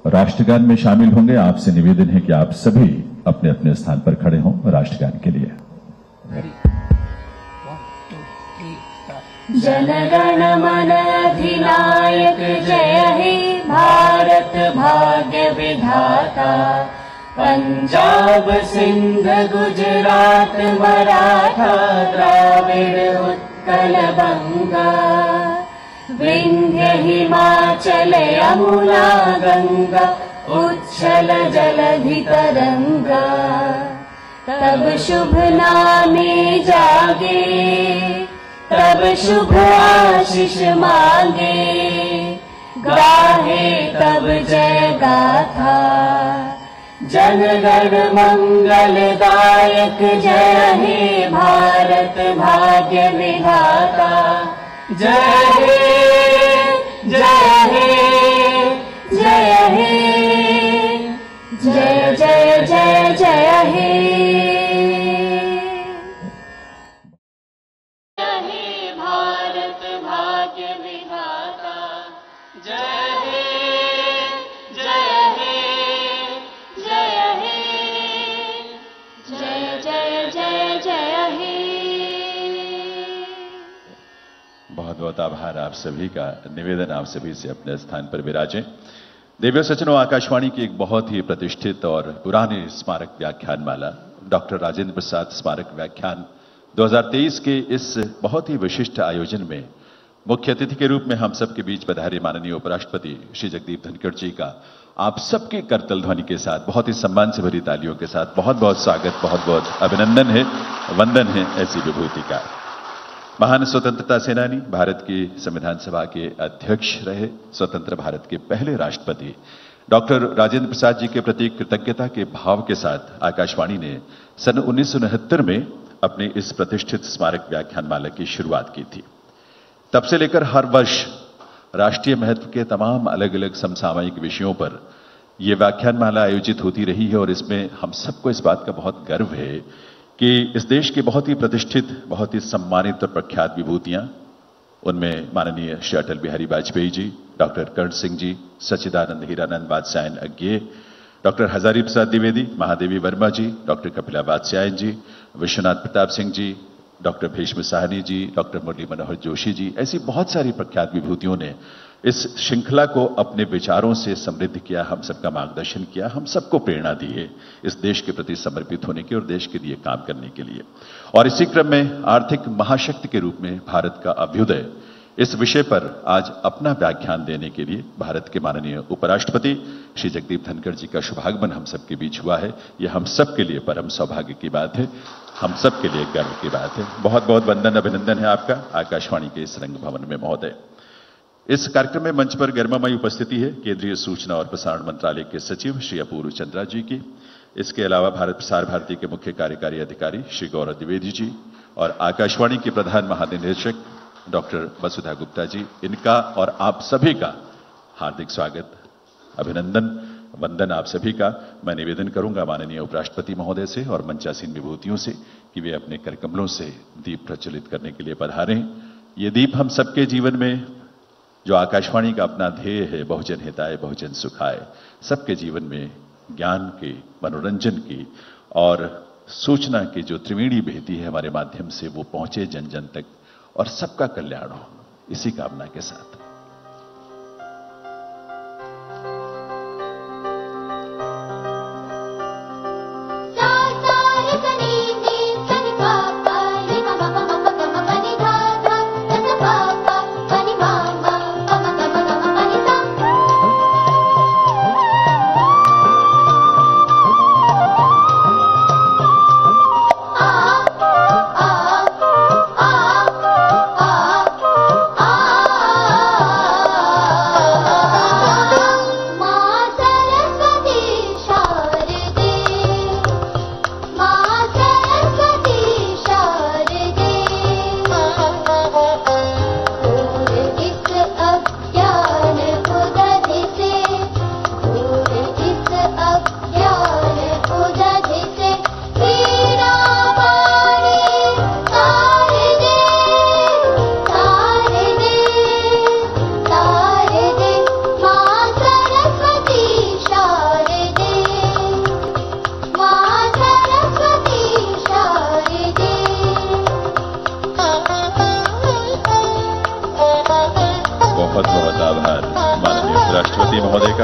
राष्ट्रगान में शामिल होंगे। आपसे निवेदन है कि आप सभी अपने अपने स्थान पर खड़े हों राष्ट्रगान के लिए। जनगण मन अधिनायक जय हे भारत भाग्य विधाता। पंजाब सिंध गुजरात मराठा द्राविड़ उत्कल बंगा। विंध्य हिमाचल यमुना गंगा उच्छल जलधि तरंगा। तब शुभ नामे जागे तब शुभ आशीष मांगे। गाहे तब जय गाथा जनगण मंगलदायक जय हे भारत भाग्य विधाता। जय हे जय हे जय हे जय जय जय जय हे। बहुत बहुत आभार आप सभी का। निवेदन आप सभी से अपने स्थान पर विराजें। देवियों सज्जनों, आकाशवाणी की एक बहुत ही प्रतिष्ठित और पुरानी स्मारक व्याख्यानमाला डॉक्टर राजेंद्र प्रसाद स्मारक व्याख्यान 2023 के इस बहुत ही विशिष्ट आयोजन में मुख्य अतिथि के रूप में हम सबके बीच पधारे माननीय उपराष्ट्रपति श्री जगदीप धनखड़ जी का आप सबके करतल ध्वनि के साथ बहुत ही सम्मान से भरी तालियों के साथ बहुत बहुत स्वागत, बहुत बहुत अभिनंदन है, वंदन है ऐसी विभूति का। महान स्वतंत्रता सेनानी, भारत की संविधान सभा के अध्यक्ष रहे, स्वतंत्र भारत के पहले राष्ट्रपति डॉक्टर राजेंद्र प्रसाद जी के प्रति कृतज्ञता के भाव के साथ आकाशवाणी ने सन 1969 में अपनी इस प्रतिष्ठित स्मारक व्याख्यानमाला की शुरुआत की थी। तब से लेकर हर वर्ष राष्ट्रीय महत्व के तमाम अलग अलग समसामयिक विषयों पर यह व्याख्यानमाला आयोजित होती रही है और इसमें हम सबको इस बात का बहुत गर्व है कि इस देश के बहुत ही प्रतिष्ठित, बहुत ही सम्मानित और प्रख्यात विभूतियां, उनमें माननीय श्री अटल बिहारी वाजपेयी जी, डॉक्टर कर्ण सिंह जी, सच्चिदानंद हीरानंद वात्स्यायन अज्ञे, डॉक्टर हजारी प्रसाद द्विवेदी, महादेवी वर्मा जी, डॉक्टर कपिला वात्स्यायन जी, विश्वनाथ प्रताप सिंह जी, डॉक्टर भीष्म साहनी जी, डॉक्टर मुरली मनोहर जोशी जी, ऐसी बहुत सारी प्रख्यात विभूतियों ने इस श्रृंखला को अपने विचारों से समृद्ध किया, हम सबका मार्गदर्शन किया, हम सबको प्रेरणा दी है इस देश के प्रति समर्पित होने की और देश के लिए काम करने के लिए। और इसी क्रम में आर्थिक महाशक्ति के रूप में भारत का अभ्युदय, इस विषय पर आज अपना व्याख्यान देने के लिए भारत के माननीय उपराष्ट्रपति श्री जगदीप धनखड़ जी का शुभागमन हम सबके बीच हुआ है। यह हम सबके लिए परम सौभाग्य की बात है, हम सबके लिए गर्व की बात है। बहुत बहुत वंदन, अभिनंदन है आपका आकाशवाणी के इस रंग भवन में महोदय। इस कार्यक्रम में मंच पर गरिमामयी उपस्थिति है केंद्रीय सूचना और प्रसारण मंत्रालय के सचिव श्री अपूर्व चंद्रा जी की। इसके अलावा भारत प्रसार भारती के मुख्य कार्यकारी अधिकारी श्री गौरव द्विवेदी जी और आकाशवाणी के प्रधान महानिदेशक डॉक्टर वसुधा गुप्ता जी, इनका और आप सभी का हार्दिक स्वागत, अभिनंदन, वंदन आप सभी का। मैं निवेदन करूंगा माननीय उपराष्ट्रपति महोदय से और मंचासीन विभूतियों से कि वे अपने करकमलों से दीप प्रज्वलित करने के लिए पधारें। ये दीप हम सबके जीवन में, जो आकाशवाणी का अपना ध्येय है, बहुजन हिताय बहुजन सुखाय, सबके जीवन में ज्ञान की, मनोरंजन की और सूचना की जो त्रिवेणी बहती है हमारे माध्यम से, वो पहुंचे जन जन तक और सबका कल्याण हो, इसी कामना के साथ।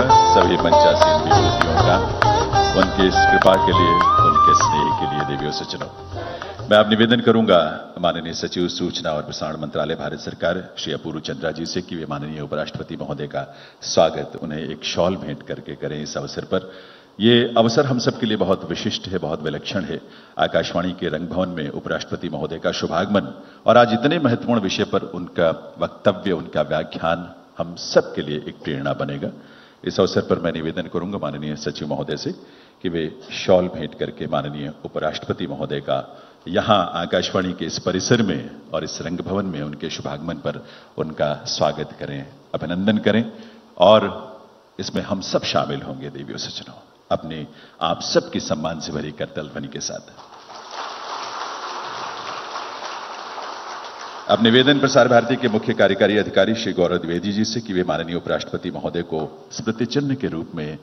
का, सभी मंचासीन विभूतियों का, उनकी इस कृपा के लिए, उनके स्नेह के लिए देवियों सज्जनों, मैं अब निवेदन करूंगा माननीय सचिव सूचना और प्रसारण मंत्रालय भारत सरकार श्री अपूर्व चंद्रा जी से कि वे माननीय उपराष्ट्रपति महोदय का स्वागत उन्हें एक शॉल भेंट करके करें इस अवसर पर। ये अवसर हम सबके लिए बहुत विशिष्ट है, बहुत विलक्षण है। आकाशवाणी के रंगभवन में उपराष्ट्रपति महोदय का शुभागमन और आज इतने महत्वपूर्ण विषय पर उनका वक्तव्य, उनका व्याख्यान हम सबके लिए एक प्रेरणा बनेगा। इस अवसर पर मैं निवेदन करूंगा माननीय सचिव महोदय से कि वे शॉल भेंट करके माननीय उपराष्ट्रपति महोदय का यहां आकाशवाणी के इस परिसर में और इस रंगभवन में उनके शुभागमन पर उनका स्वागत करें, अभिनंदन करें और इसमें हम सब शामिल होंगे देवियों सज्जनों, अपने आप सबकी सम्मान से भरी करतल ध्वनि के साथ। अब निवेदन प्रसार भारती के मुख्य कार्यकारी अधिकारी श्री गौरव द्विवेदी जी से कि वे माननीय उपराष्ट्रपति महोदय को स्मृति चिन्ह के रूप में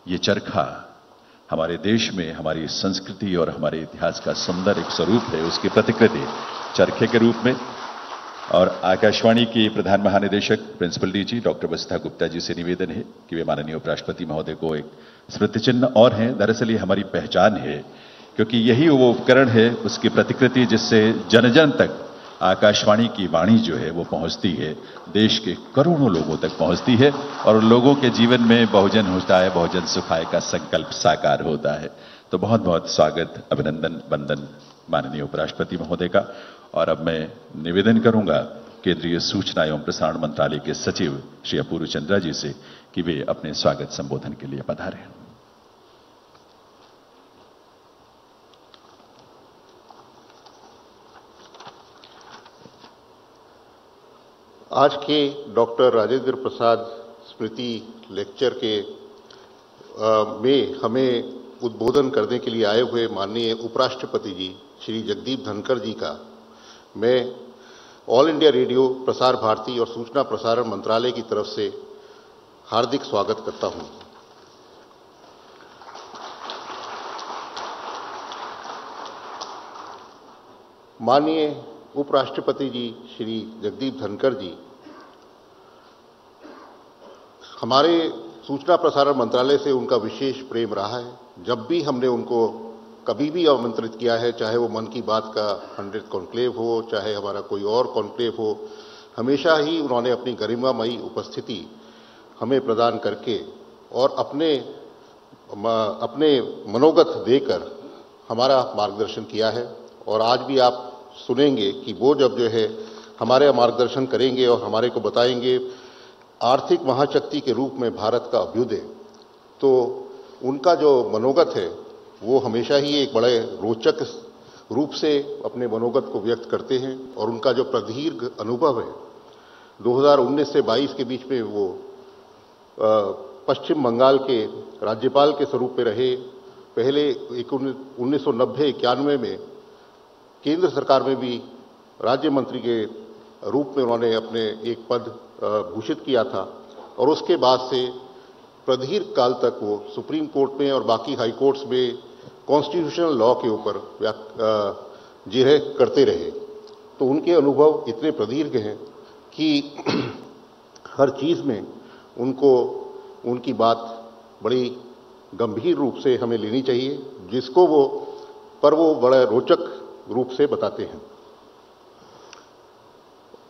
ये चरखा हमारे देश में हमारी संस्कृति और हमारे इतिहास का सुंदर एक स्वरूप है, उसकी प्रतिकृति चरखे के रूप में, और आकाशवाणी के प्रधान महानिदेशक प्रिंसिपल डीजी डॉक्टर वसुधा गुप्ता जी से निवेदन है कि वे माननीय उपराष्ट्रपति महोदय को एक स्मृति चिन्ह और है। दरअसल ये हमारी पहचान है, क्योंकि यही वो उपकरण है, उसकी प्रतिकृति जिससे जन जन तक आकाशवाणी की वाणी जो है वो पहुंचती है, देश के करोड़ों लोगों तक पहुंचती है और लोगों के जीवन में बहुजन होता है, बहुजन सुखाय का संकल्प साकार होता है। तो बहुत बहुत स्वागत, अभिनंदन, वंदन माननीय उपराष्ट्रपति महोदय का। और अब मैं निवेदन करूंगा केंद्रीय सूचना एवं प्रसारण मंत्रालय के सचिव श्री अपूर्व चंद्रा जी से कि वे अपने स्वागत संबोधन के लिए पधारें। आज के डॉक्टर राजेंद्र प्रसाद स्मृति लेक्चर के में हमें उद्बोधन करने के लिए आए हुए माननीय उपराष्ट्रपति जी श्री जगदीप धनखड़ जी का मैं all India radio, Prasar Bharati और सूचना प्रसारण मंत्रालय की तरफ से हार्दिक स्वागत करता हूं। माननीय उपराष्ट्रपति जी श्री जगदीप धनखड़ जी हमारे सूचना प्रसारण मंत्रालय से उनका विशेष प्रेम रहा है। जब भी हमने उनको कभी भी आमंत्रित किया है, चाहे वो मन की बात का 100 कॉन्क्लेव हो, चाहे हमारा कोई और कॉन्क्लेव हो, हमेशा ही उन्होंने अपनी गरिमामयी उपस्थिति हमें प्रदान करके और अपने मनोगत देकर हमारा मार्गदर्शन किया है। और आज भी आप सुनेंगे कि वो जब जो है हमारे मार्गदर्शन करेंगे और हमारे को बताएंगे आर्थिक महाशक्ति के रूप में भारत का अभ्युदय, तो उनका जो मनोगत है वो हमेशा ही एक बड़े रोचक रूप से अपने मनोगत को व्यक्त करते हैं। और उनका जो प्रदीर्घ अनुभव है, 2019 से 22 के बीच में वो पश्चिम बंगाल के राज्यपाल के स्वरूप में रहे। पहले 1990-91 में केंद्र सरकार में भी राज्य मंत्री के रूप में उन्होंने अपने एक पद भूषित किया था और उसके बाद से प्रदीर्घ काल तक वो सुप्रीम कोर्ट में और बाकी हाई कोर्ट्स में कॉन्स्टिट्यूशनल लॉ के ऊपर जिरह करते रहे। तो उनके अनुभव इतने प्रदीर्घ हैं कि हर चीज़ में उनकी बात बड़ी गंभीर रूप से हमें लेनी चाहिए, जिसको वो बड़े रोचक रूप से बताते हैं।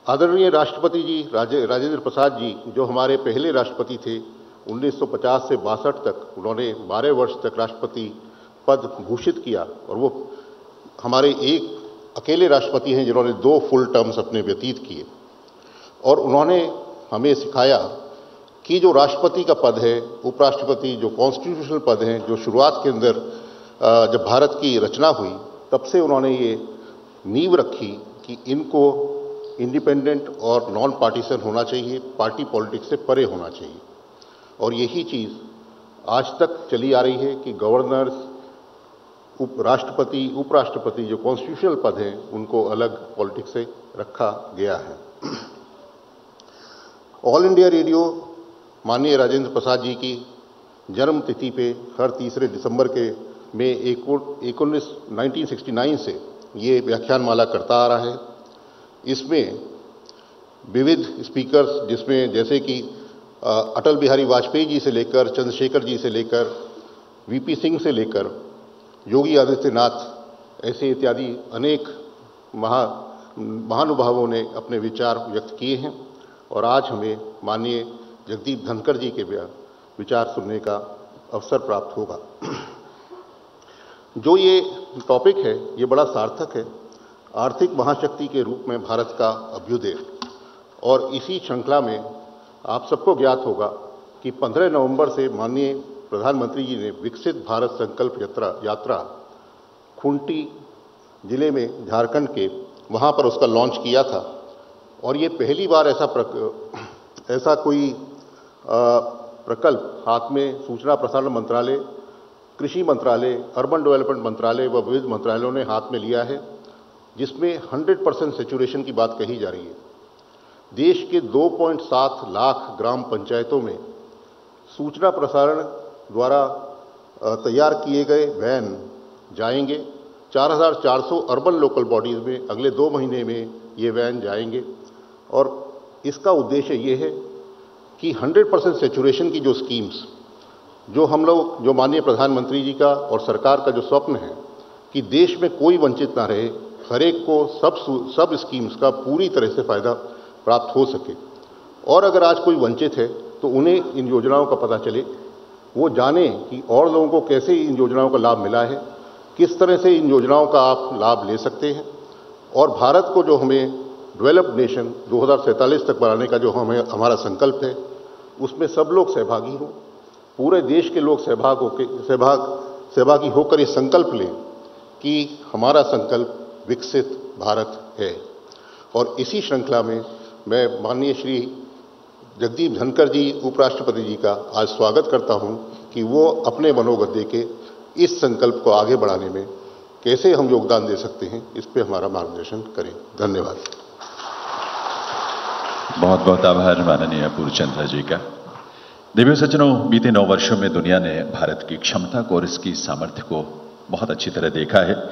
आदरणीय राष्ट्रपति जी राजेंद्र प्रसाद जी, जो हमारे पहले राष्ट्रपति थे, 1950 से 62 तक उन्होंने 12 वर्ष तक राष्ट्रपति पद भूषित किया और वो हमारे एक अकेले राष्ट्रपति हैं जिन्होंने 2 फुल टर्म्स अपने व्यतीत किए। और उन्होंने हमें सिखाया कि जो राष्ट्रपति का पद है, उपराष्ट्रपति जो कॉन्स्टिट्यूशनल पद हैं, जो शुरुआत के अंदर जब भारत की रचना हुई तब से उन्होंने ये नींव रखी कि इनको इंडिपेंडेंट और नॉन पार्टीसन होना चाहिए, पार्टी पॉलिटिक्स से परे होना चाहिए। और यही चीज़ आज तक चली आ रही है कि गवर्नर्स, राष्ट्रपति, उपराष्ट्रपति जो कॉन्स्टिट्यूशनल पद हैं उनको अलग पॉलिटिक्स से रखा गया है। ऑल इंडिया रेडियो माननीय राजेंद्र प्रसाद जी की जन्म तिथि पे हर तीसरे दिसंबर के में 1969 से ये व्याख्यानमाला करता आ रहा है। इसमें विविध स्पीकर्स, जिसमें जैसे कि अटल बिहारी वाजपेयी जी से लेकर, चंद्रशेखर जी से लेकर, वीपी सिंह से लेकर योगी आदित्यनाथ, ऐसे इत्यादि अनेक महानुभावों ने अपने विचार व्यक्त किए हैं और आज हमें माननीय जगदीप धनखड़ जी के विचार सुनने का अवसर प्राप्त होगा। जो ये टॉपिक है ये बड़ा सार्थक है, आर्थिक महाशक्ति के रूप में भारत का अभ्युदय। और इसी श्रृंखला में आप सबको ज्ञात होगा कि 15 नवंबर से माननीय प्रधानमंत्री जी ने विकसित भारत संकल्प यात्रा खूंटी जिले में झारखंड के वहाँ पर उसका लॉन्च किया था। और ये पहली बार ऐसा कोई प्रकल्प हाथ में सूचना प्रसारण मंत्रालय, कृषि मंत्रालय, अर्बन डेवलपमेंट मंत्रालय व विविध मंत्रालयों ने हाथ में लिया है, जिसमें 100% सैचुरेशन की बात कही जा रही है। देश के 2.7 लाख ग्राम पंचायतों में सूचना प्रसारण द्वारा तैयार किए गए वैन जाएंगे। 4400 अर्बन लोकल बॉडीज़ में अगले 2 महीने में ये वैन जाएंगे और इसका उद्देश्य ये है कि 100% सैचुरेशन की जो स्कीम्स जो माननीय प्रधानमंत्री जी का और सरकार का जो स्वप्न है कि देश में कोई वंचित ना रहे, हर एक को सब स्कीम्स का पूरी तरह से फ़ायदा प्राप्त हो सके। और अगर आज कोई वंचित है तो उन्हें इन योजनाओं का पता चले, वो जाने कि और लोगों को कैसे इन योजनाओं का लाभ मिला है, किस तरह से इन योजनाओं का आप लाभ ले सकते हैं। और भारत को जो हमें डेवलप्ड नेशन 2047 तक बनाने का जो हमारा संकल्प है, उसमें सब लोग सहभागी हों, पूरे देश के लोग सहभागी होकर ये संकल्प लें कि हमारा संकल्प विकसित भारत है। और इसी श्रृंखला में मैं माननीय श्री जगदीप धनखड़ जी उपराष्ट्रपति जी का आज स्वागत करता हूं कि वो अपने मनोगत के इस संकल्प को आगे बढ़ाने में कैसे हम योगदान दे सकते हैं, इस पे हमारा मार्गदर्शन करें। धन्यवाद। बहुत बहुत आभार माननीय पूर्णचंद्र जी का। दिव्य सज्जनों, बीते 9 वर्षों में दुनिया ने भारत की क्षमता को और इसकी सामर्थ्य को बहुत अच्छी तरह देखा है,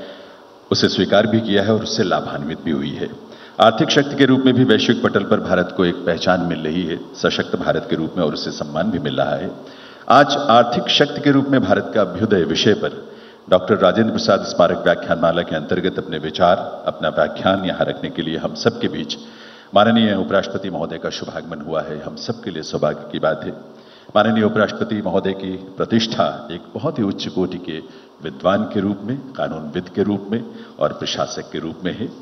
उसे स्वीकार भी किया है और उससे लाभान्वित भी हुई है। आर्थिक शक्ति के रूप में भी वैश्विक पटल पर भारत को एक पहचान मिल रही है, सशक्त भारत के रूप में, और उसे सम्मान भी मिल रहा है। आज आर्थिक शक्ति के रूप में भारत का अभ्युदय विषय पर डॉक्टर राजेंद्र प्रसाद स्मारक व्याख्यानमाला के अंतर्गत अपने विचार, अपना व्याख्यान यहां रखने के लिए हम सबके बीच माननीय उपराष्ट्रपति महोदय का शुभागमन हुआ है। हम सबके लिए सौभाग्य की बात है। माननीय उपराष्ट्रपति महोदय की प्रतिष्ठा एक बहुत ही उच्च कोटि के विद्वान के रूप में, कानूनविद के रूप में और प्रशासक के रूप में है।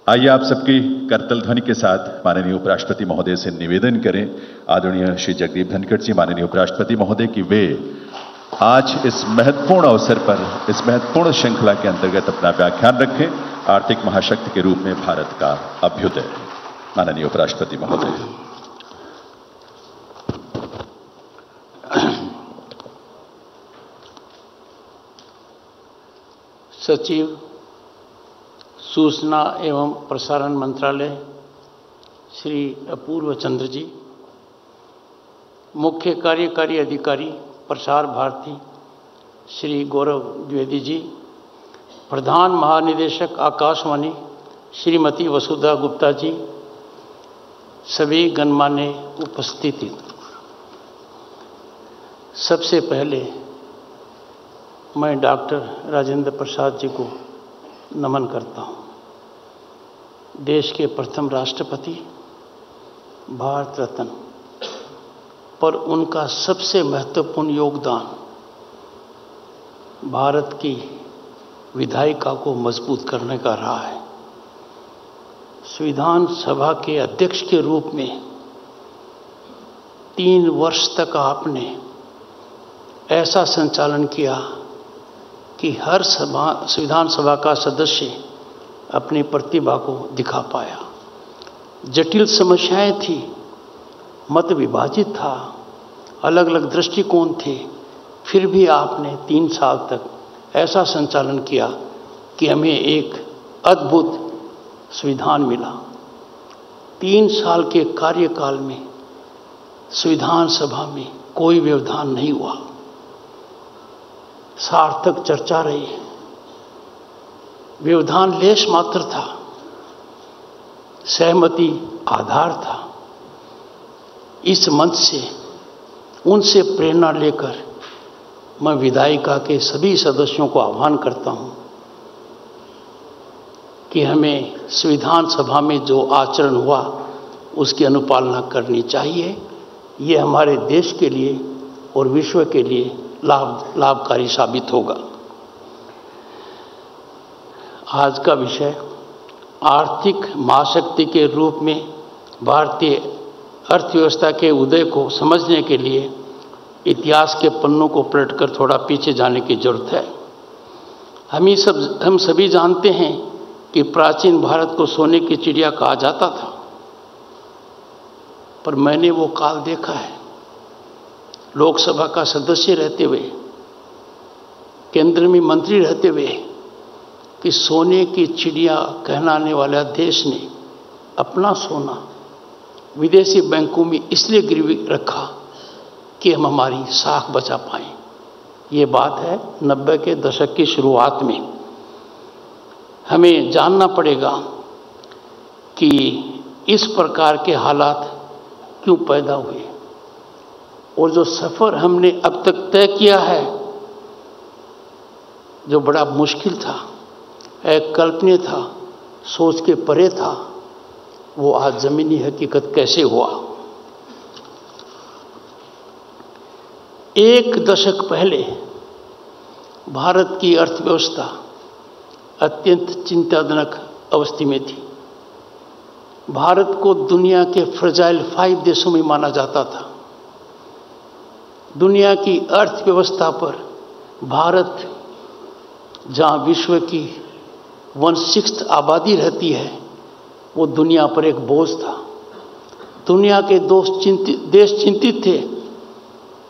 आइए आप सबकी करतल ध्वनि के साथ माननीय उपराष्ट्रपति महोदय से निवेदन करें, आदरणीय श्री जगदीप धनखड़ जी माननीय उपराष्ट्रपति महोदय की वे आज इस महत्वपूर्ण अवसर पर, इस महत्वपूर्ण श्रृंखला के अंतर्गत अपना व्याख्यान रखें। आर्थिक महाशक्ति के रूप में भारत का अभ्युदय। माननीय उपराष्ट्रपति महोदय। सचिव सूचना एवं प्रसारण मंत्रालय श्री अपूर्व चंद्र जी, मुख्य कार्यकारी अधिकारी प्रसार भारती श्री गौरव द्विवेदी जी, प्रधान महानिदेशक आकाशवाणी श्रीमती वसुधा गुप्ता जी, सभी गणमान्य उपस्थिति, सबसे पहले मैं डॉक्टर राजेंद्र प्रसाद जी को नमन करता हूँ। देश के प्रथम राष्ट्रपति, भारत रत्न, पर उनका सबसे महत्वपूर्ण योगदान भारत की विधायिका को मजबूत करने का रहा है। संविधान सभा के अध्यक्ष के रूप में 3 वर्ष तक आपने ऐसा संचालन किया कि हर संविधान सभा का सदस्य अपनी प्रतिभा को दिखा पाया। जटिल समस्याएं थी, मत विभाजित था, अलग अलग दृष्टिकोण थे, फिर भी आपने 3 साल तक ऐसा संचालन किया कि हमें एक अद्भुत संविधान मिला। 3 साल के कार्यकाल में संविधान सभा में कोई व्यवधान नहीं हुआ, सार्थक चर्चा रही। व्यवधान लेश मात्र था, सहमति आधार था। इस मंच से उनसे प्रेरणा लेकर मैं विधायिका के सभी सदस्यों को आह्वान करता हूं कि हमें संविधान सभा में जो आचरण हुआ उसकी अनुपालना करनी चाहिए। ये हमारे देश के लिए और विश्व के लिए लाभकारी साबित होगा। आज का विषय आर्थिक महाशक्ति के रूप में भारतीय अर्थव्यवस्था के उदय को समझने के लिए इतिहास के पन्नों को पलटकर थोड़ा पीछे जाने की जरूरत है। हम सभी जानते हैं कि प्राचीन भारत को सोने की चिड़िया कहा जाता था, पर मैंने वो काल देखा है। लोकसभा का सदस्य रहते हुए, केंद्र में मंत्री रहते हुए, कि सोने की चिड़िया कहलाने वाला देश ने अपना सोना विदेशी बैंकों में इसलिए गिरवी रखा कि हम हमारी साख बचा पाएं। ये बात है 90 के दशक की शुरुआत में। हमें जानना पड़ेगा कि इस प्रकार के हालात क्यों पैदा हुए और जो सफ़र हमने अब तक तय किया है, जो बड़ा मुश्किल था, अकल्पनीय था, सोच के परे था, वो आज ज़मीनी हकीकत कैसे हुआ। एक दशक पहले भारत की अर्थव्यवस्था अत्यंत चिंताजनक अवस्था में थी। भारत को दुनिया के फ्रेजाइल 5 देशों में माना जाता था। दुनिया की अर्थव्यवस्था पर भारत, जहां विश्व की 1/6 आबादी रहती है, वो दुनिया पर एक बोझ था। दुनिया के देश चिंतित थे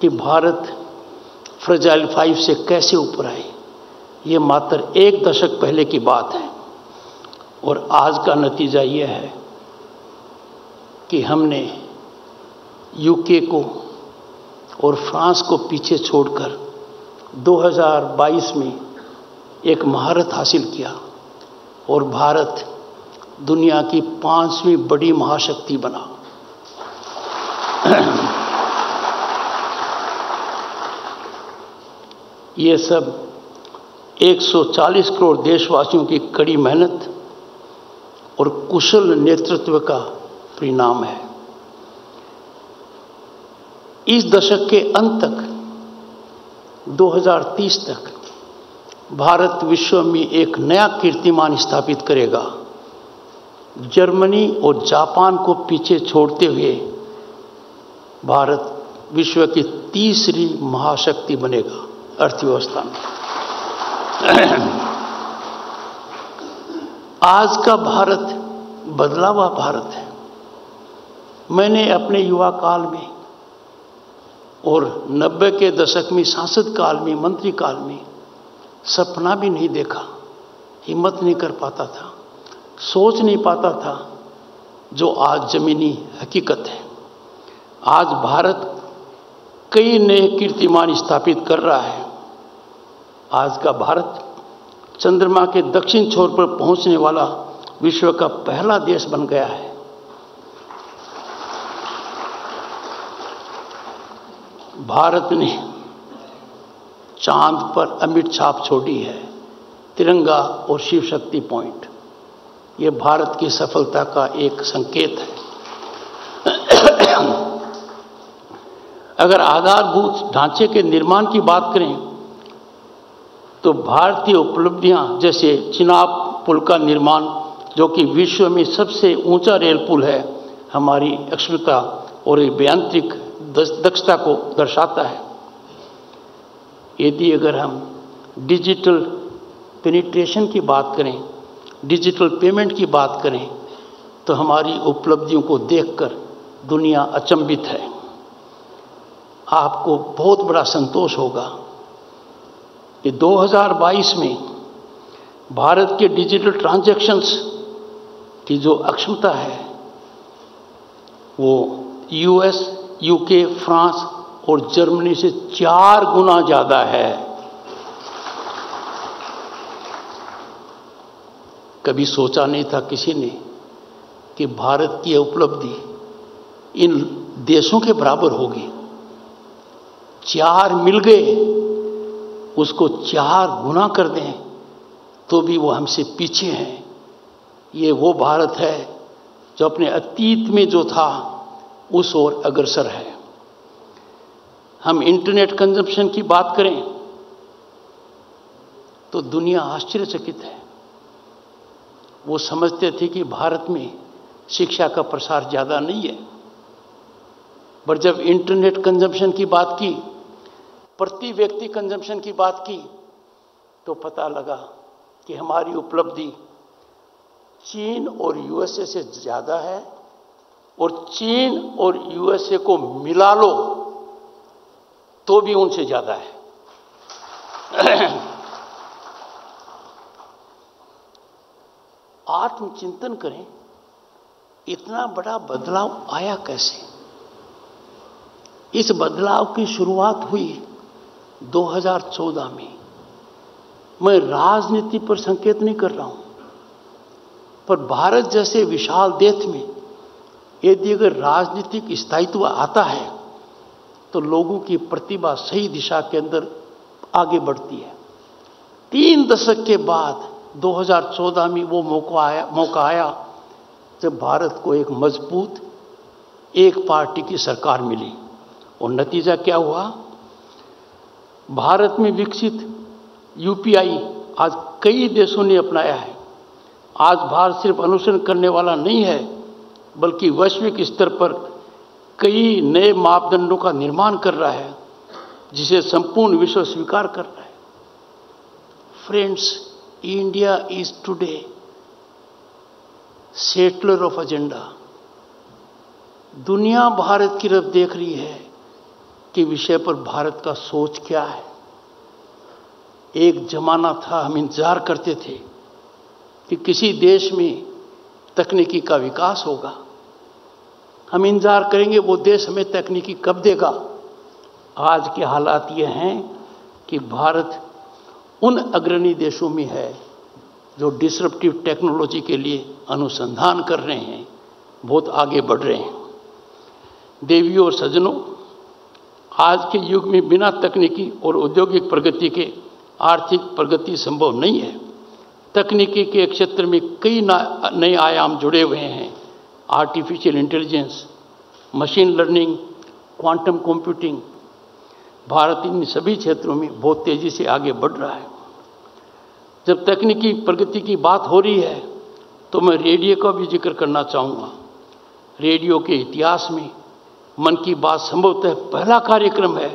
कि भारत फ्रेजाइल 5 से कैसे ऊपर आए। ये मात्र एक दशक पहले की बात है और आज का नतीजा यह है कि हमने यूके को और फ्रांस को पीछे छोड़कर 2022 में एक महारत हासिल किया और भारत दुनिया की 5वीं बड़ी महाशक्ति बना। ये सब 140 करोड़ देशवासियों की कड़ी मेहनत और कुशल नेतृत्व का परिणाम है। इस दशक के अंत तक 2030 तक भारत विश्व में एक नया कीर्तिमान स्थापित करेगा। जर्मनी और जापान को पीछे छोड़ते हुए भारत विश्व की 3री महाशक्ति बनेगा अर्थव्यवस्था में। आज का भारत बदला हुआ भारत है। मैंने अपने युवा काल में और 90 के दशक में सांसद काल में, मंत्री काल में सपना भी नहीं देखा, हिम्मत नहीं कर पाता था, सोच नहीं पाता था जो आज जमीनी हकीकत है। आज भारत कई नए कीर्तिमान स्थापित कर रहा है। आज का भारत चंद्रमा के दक्षिण छोर पर पहुंचने वाला विश्व का पहला देश बन गया है। भारत ने चांद पर अमिट छाप छोड़ी है, तिरंगा और शिव शक्ति पॉइंट। ये भारत की सफलता का एक संकेत है। अगर आधारभूत ढांचे के निर्माण की बात करें तो भारतीय उपलब्धियां जैसे चिनाब पुल का निर्माण, जो कि विश्व में सबसे ऊंचा रेल पुल है, हमारी अक्षमता और यांत्रिक दक्षता को दर्शाता है। यदि अगर हम डिजिटल पेनिट्रेशन की बात करें, डिजिटल पेमेंट की बात करें, तो हमारी उपलब्धियों को देखकर दुनिया अचंभित है। आपको बहुत बड़ा संतोष होगा कि 2022 में भारत के डिजिटल ट्रांजैक्शंस की जो अक्षमता है वो यूएस, यूके, फ्रांस और जर्मनी से 4 गुना ज़्यादा है। कभी सोचा नहीं था किसी ने कि भारत की उपलब्धि इन देशों के बराबर होगी। 4 मिल गए, उसको 4 गुना कर दें तो भी वो हमसे पीछे हैं। ये वो भारत है जो अपने अतीत में जो था उस ओर अग्रसर है। हम इंटरनेट कंजम्पशन की बात करें तो दुनिया आश्चर्यचकित है। वो समझते थे कि भारत में शिक्षा का प्रसार ज़्यादा नहीं है, पर जब इंटरनेट कंजम्पशन की बात की, प्रति व्यक्ति कंजम्पशन की बात की, तो पता लगा कि हमारी उपलब्धि चीन और यूएसए से ज़्यादा है, और चीन और यूएसए को मिला लो तो भी उनसे ज़्यादा है। आत्मचिंतन करें, इतना बड़ा बदलाव आया कैसे? इस बदलाव की शुरुआत हुई 2014 में। मैं राजनीति पर संकेत नहीं कर रहा हूं, पर भारत जैसे विशाल देश में यदि अगर राजनीतिक स्थायित्व आता है तो लोगों की प्रतिभा सही दिशा के अंदर आगे बढ़ती है। 3 दशक के बाद 2014 में वो मौका आया जब भारत को एक मजबूत एक पार्टी की सरकार मिली, और नतीजा क्या हुआ? भारत में विकसित यूपीआई आज कई देशों ने अपनाया है। आज भारत सिर्फ अनुसरण करने वाला नहीं है, बल्कि वैश्विक स्तर पर कई नए मापदंडों का निर्माण कर रहा है, जिसे संपूर्ण विश्व स्वीकार कर रहा है। Friends, India is today settler of agenda. दुनिया भारत की तरफ देख रही है कि विषय पर भारत का सोच क्या है। एक जमाना था, हम इंतजार करते थे कि किसी देश में तकनीकी का विकास होगा, हम इंतजार करेंगे वो देश हमें तकनीकी कब देगा। आज के हालात ये हैं कि भारत उन अग्रणी देशों में है जो डिसरप्टिव टेक्नोलॉजी के लिए अनुसंधान कर रहे हैं, बहुत आगे बढ़ रहे हैं। देवियों और सज्जनों, आज के युग में बिना तकनीकी और औद्योगिक प्रगति के आर्थिक प्रगति संभव नहीं है। तकनीकी के क्षेत्र में कई नए आयाम जुड़े हुए हैं। Artificial intelligence, machine learning, quantum computing. Bharat इन सभी क्षेत्रों में बहुत तेजी से आगे बढ़ रहा है। जब तकनीकी प्रगति की बात हो रही है तो मैं रेडियो का भी जिक्र करना चाहूँगा। रेडियो के इतिहास में मन की बात संभवतः पहला कार्यक्रम है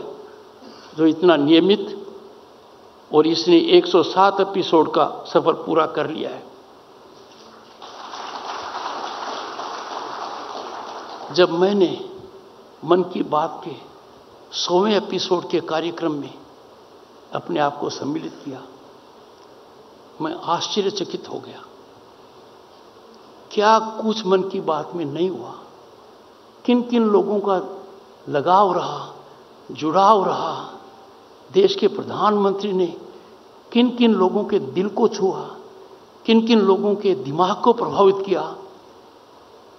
जो इतना नियमित, और इसने 107 एपिसोड का सफर पूरा कर लिया है। जब मैंने मन की बात के 100वें एपिसोड के कार्यक्रम में अपने आप को सम्मिलित किया, मैं आश्चर्यचकित हो गया। क्या कुछ मन की बात में नहीं हुआ? किन किन लोगों का लगाव रहा, जुड़ाव रहा। देश के प्रधानमंत्री ने किन किन लोगों के दिल को छुआ, किन किन लोगों के दिमाग को प्रभावित किया,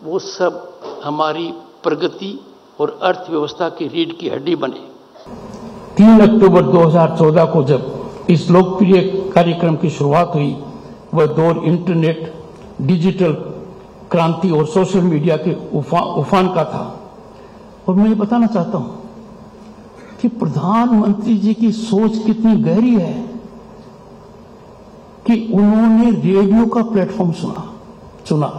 वो सब हमारी प्रगति और अर्थव्यवस्था की रीढ़ की हड्डी बने। 3 अक्टूबर 2014 को जब इस लोकप्रिय कार्यक्रम की शुरुआत हुई, वह दौर इंटरनेट, डिजिटल क्रांति और सोशल मीडिया के उफान का था। और मैं ये बताना चाहता हूं कि प्रधानमंत्री जी की सोच कितनी गहरी है कि उन्होंने रेडियो का प्लेटफॉर्म चुना।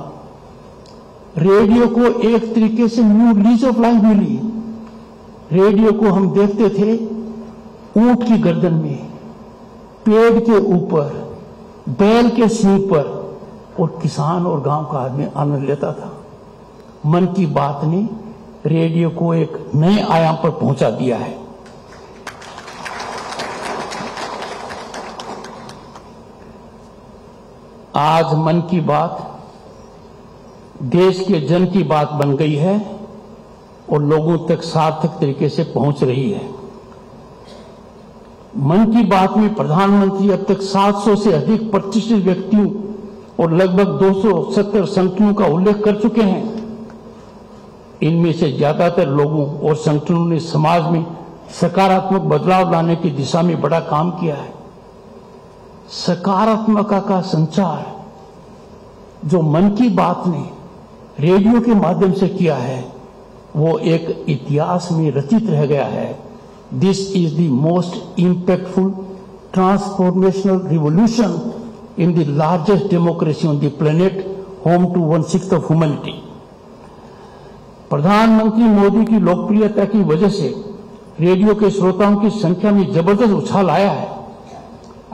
रेडियो को एक तरीके से न्यू लीज ऑफ लाइफ मिली। रेडियो को हम देखते थे ऊंट की गर्दन में, पेड़ के ऊपर, बैल के सींग पर, और किसान और गांव का आदमी आनंद लेता था। मन की बात ने रेडियो को एक नए आयाम पर पहुंचा दिया है। आज मन की बात देश के जन की बात बन गई है और लोगों तक सार्थक तरीके से पहुंच रही है। मन की बात में प्रधानमंत्री अब तक 700 से अधिक प्रतिष्ठित व्यक्तियों और लगभग 270 संख्याओं का उल्लेख कर चुके हैं। इनमें से ज्यादातर लोगों और संगठनों ने समाज में सकारात्मक बदलाव लाने की दिशा में बड़ा काम किया है। सकारात्मकता का संचार जो मन की बात ने रेडियो के माध्यम से किया है, वो एक इतिहास में रचित रह गया है। This is the most impactful transformational revolution in the largest democracy on the planet, home to 1/6 of humanity. प्रधानमंत्री मोदी की लोकप्रियता की वजह से रेडियो के श्रोताओं की संख्या में जबरदस्त उछाल आया है।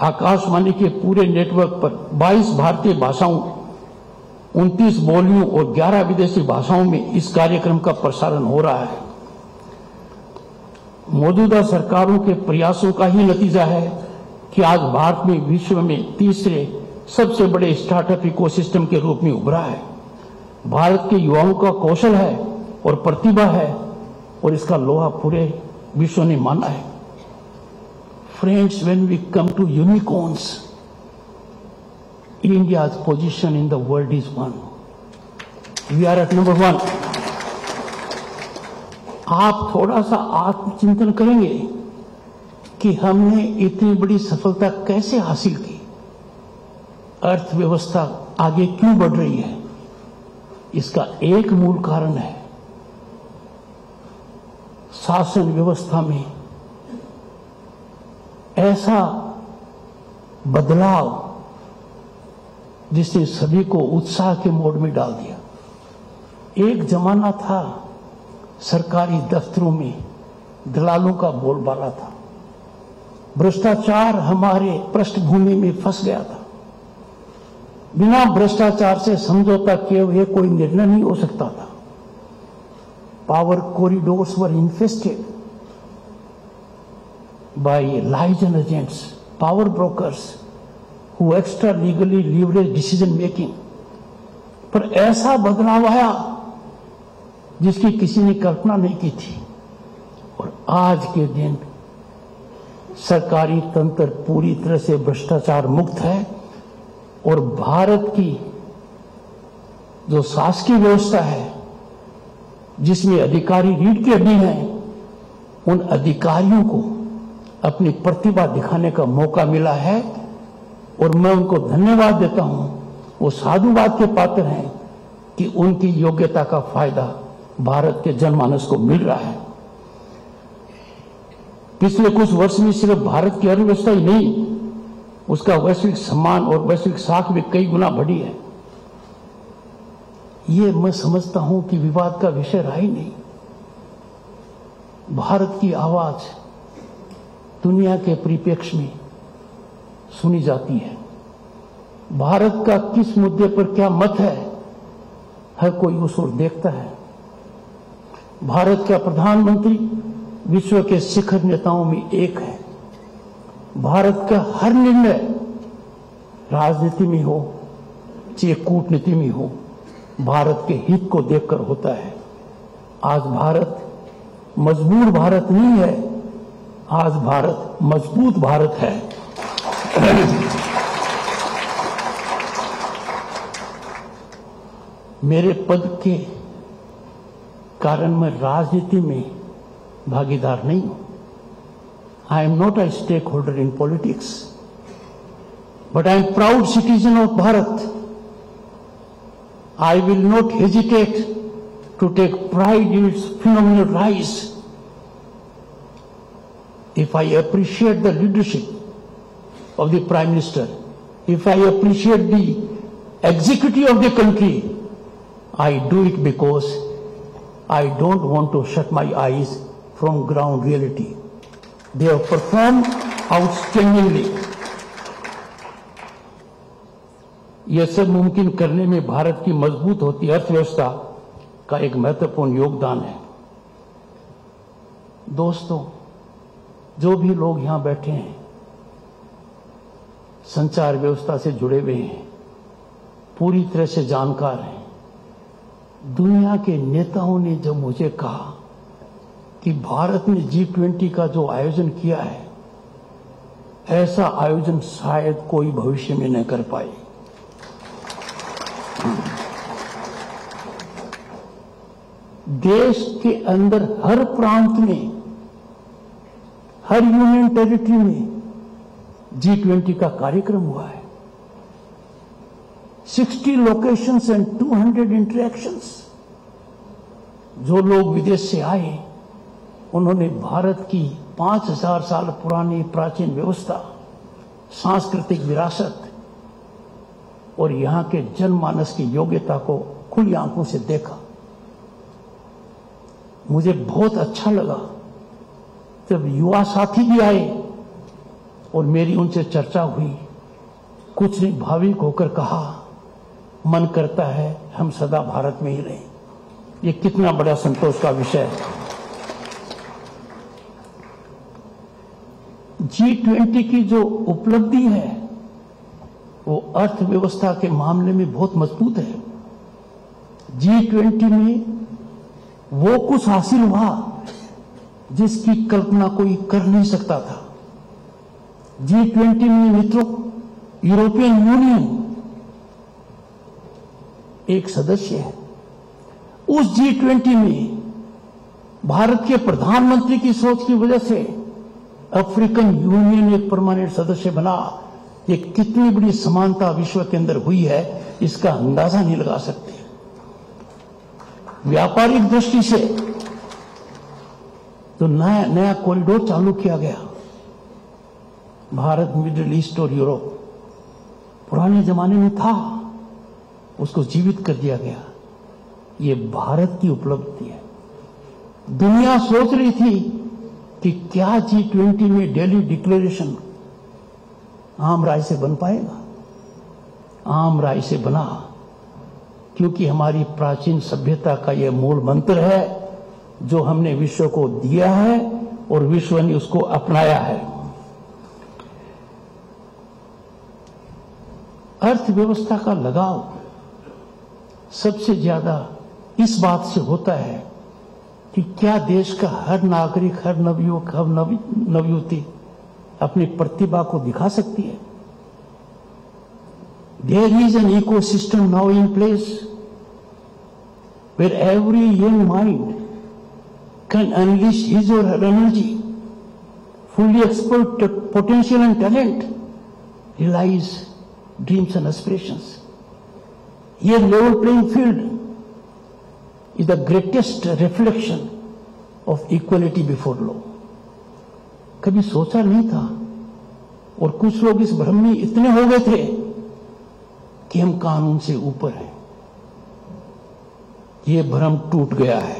आकाशवाणी के पूरे नेटवर्क पर 22 भारतीय भाषाओं, 29 बोलियों और 11 विदेशी भाषाओं में इस कार्यक्रम का प्रसारण हो रहा है। मौजूदा सरकारों के प्रयासों का ही नतीजा है कि आज भारत में विश्व में तीसरे सबसे बड़े स्टार्टअप इकोसिस्टम के रूप में उभरा है। भारत के युवाओं का कौशल है और प्रतिभा है और इसका लोहा पूरे विश्व ने माना है। Friends, when we come to unicorns, India's position in the world is one. We are at number 1. आप थोड़ा सा आत्मचिंतन करेंगे कि हमने इतनी बड़ी सफलता कैसे हासिल की, अर्थव्यवस्था आगे क्यों बढ़ रही है। इसका एक मूल कारण है शासन व्यवस्था में ऐसा बदलाव जिसने सभी को उत्साह के मोड में डाल दिया। एक जमाना था सरकारी दफ्तरों में दलालों का बोलबाला था, भ्रष्टाचार हमारे पृष्ठभूमि में फंस गया था। बिना भ्रष्टाचार से समझौता किए हुए कोई निर्णय नहीं हो सकता था। Power corridors were infested by lies and agents, power brokers who extra legally leverage decision making। पर ऐसा बदलाव आया जिसकी किसी ने कल्पना नहीं की थी और आज के दिन सरकारी तंत्र पूरी तरह से भ्रष्टाचार मुक्त है और भारत की जो शासकीय व्यवस्था है जिसमें अधिकारी रीढ़ की हड्डी हैं, उन अधिकारियों को अपनी प्रतिभा दिखाने का मौका मिला है और मैं उनको धन्यवाद देता हूं। वो साधुवाद के पात्र हैं कि उनकी योग्यता का फायदा भारत के जनमानस को मिल रहा है। पिछले कुछ वर्ष में सिर्फ भारत की अर्थव्यवस्था ही नहीं, उसका वैश्विक सम्मान और वैश्विक साख भी कई गुना बढ़ी है। ये मैं समझता हूं कि विवाद का विषय रहा ही नहीं। भारत की आवाज दुनिया के परिप्रेक्ष्य में सुनी जाती है। भारत का किस मुद्दे पर क्या मत है, हर कोई उस ओर देखता है। भारत का प्रधानमंत्री विश्व के शिखर नेताओं में एक है। भारत का हर निर्णय राजनीति में हो चाहे कूटनीति में हो, भारत के हित को देखकर होता है। आज भारत मजबूर भारत नहीं है, आज भारत मजबूत भारत है। मेरे पद के कारण मैं राजनीति में भागीदार नहीं हूं। I am not a stakeholder in politics, but I am proud citizen of Bharat. I will not hesitate to take pride in its phenomenal rise. If I appreciate the leadership of the Prime Minister, if I appreciate the executive of the country, I do it because I don't want to shut my eyes from ground reality. They have performed outstandingly. यह सब मुमकिन करने में भारत की मजबूत होती अर्थव्यवस्था का एक महत्वपूर्ण योगदान है। दोस्तों, जो भी लोग यहां बैठे हैं संचार व्यवस्था से जुड़े हुए हैं, पूरी तरह से जानकार हैं। दुनिया के नेताओं ने जब मुझे कहा कि भारत ने G20 का जो आयोजन किया है, ऐसा आयोजन शायद कोई भविष्य में न कर पाए। देश के अंदर हर प्रांत में, हर यूनियन टेरिटरी में G20 का कार्यक्रम हुआ है। 60 लोकेशंस एंड 200 इंटरेक्शंस। जो लोग विदेश से आए उन्होंने भारत की 5000 साल पुरानी प्राचीन व्यवस्था, सांस्कृतिक विरासत और यहां के जनमानस की योग्यता को खुली आंखों से देखा। मुझे बहुत अच्छा लगा जब युवा साथी भी आए और मेरी उनसे चर्चा हुई। कुछ ने भावुक होकर कहा, मन करता है हम सदा भारत में ही रहें। ये कितना बड़ा संतोष का विषय है। G20 की जो उपलब्धि है वो अर्थव्यवस्था के मामले में बहुत मजबूत है। G20 में वो कुछ हासिल हुआ जिसकी कल्पना कोई कर नहीं सकता था। G20 में मित्रों, यूरोपियन यूनियन एक सदस्य है। उस G20 में भारत के प्रधानमंत्री की सोच की वजह से अफ्रीकन यूनियन एक परमानेंट सदस्य बना। ये कितनी बड़ी समानता विश्व के अंदर हुई है, इसका अंदाजा नहीं लगा सकते। व्यापारिक दृष्टि से तो नया कॉरिडोर चालू किया गया। भारत, मिडिल ईस्ट और यूरोप पुराने जमाने में था, उसको जीवित कर दिया गया। ये भारत की उपलब्धि है। दुनिया सोच रही थी कि क्या G20 में दिल्ली डिक्लेरेशन आम राय से बन पाएगा। आम राय से बना, क्योंकि हमारी प्राचीन सभ्यता का यह मूल मंत्र है जो हमने विश्व को दिया है और विश्व ने उसको अपनाया है। अर्थव्यवस्था का लगाव सबसे ज्यादा इस बात से होता है कि क्या देश का हर नागरिक, हर नवयुवक, हर नवयुवती अपनी प्रतिभा को दिखा सकती है। There is an ecosystem now in place where every young mind can unleash his or her energy, fully exploit potential and talent, realize dreams and aspirations. Here, level playing field is the greatest reflection of equality before law. कभी सोचा नहीं था, और कुछ लोग इस भ्रम में इतने हो गए थे कि हम कानून से ऊपर हैं। ये भ्रम टूट गया है।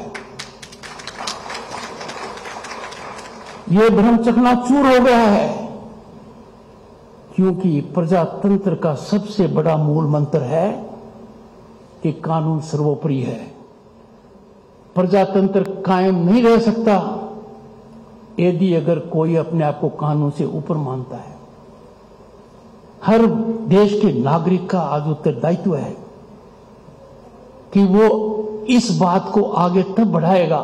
ये भ्रम चकनाचूर हो गया है, क्योंकि प्रजातंत्र का सबसे बड़ा मूल मंत्र है कि कानून सर्वोपरि है। प्रजातंत्र कायम नहीं रह सकता यदि अगर कोई अपने आप को कानून से ऊपर मानता है। हर देश के नागरिक का आज उत्तरदायित्व है कि वो इस बात को आगे तब बढ़ाएगा